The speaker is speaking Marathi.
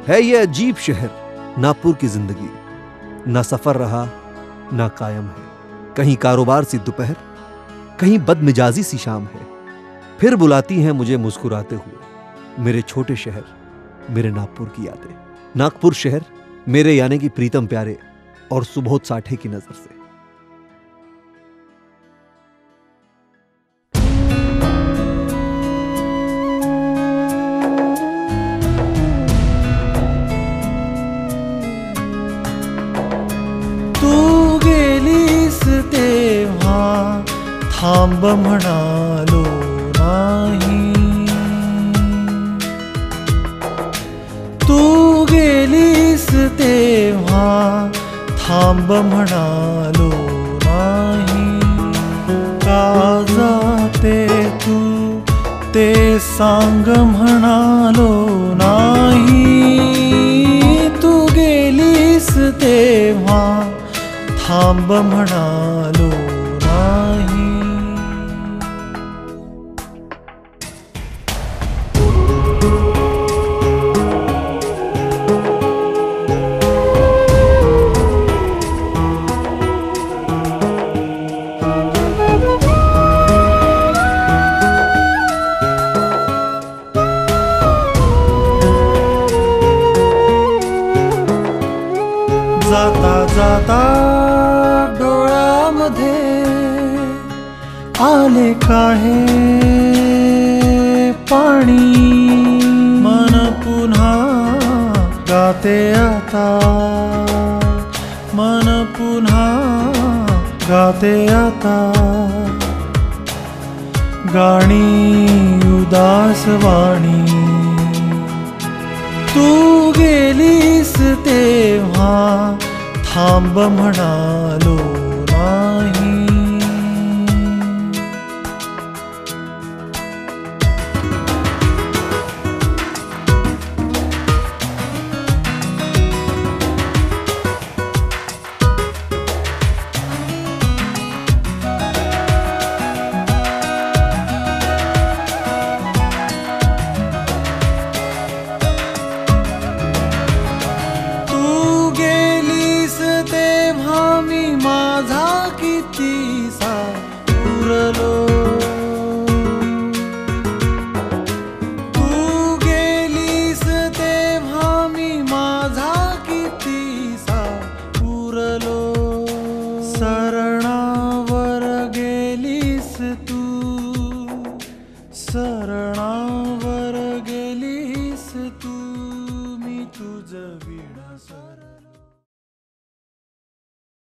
है ये अजीब शहर नागपुर की जिंदगी, ना सफर रहा ना कायम है। कहीं कारोबार सी दोपहर, कहीं बदमिजाजी सी शाम है। फिर बुलाती हैं मुझे मुस्कुराते हुए मेरे छोटे शहर, मेरे नागपुर की यादें। नागपुर शहर मेरे यानी कि प्रीतम प्यारे और सुबोध साठे की नजर से। तू गेलीस तेव्हा थांब म्हणालो नाही, तू गेलीस तेव्हा थांब म्हणालो नाही। का जाते तू ते सांग म्हणालो नाही, तू गेलीस तेव्हा थांब म्हणालो नाही। जाता जाता डोळ्यामध्ये आले काहे पाणी, मन पुन्हा गाते आता, मन पुन्हा गाते आता। गाणी उदास वाणी, तू गेलीस तेव्हा थांब म्हणालो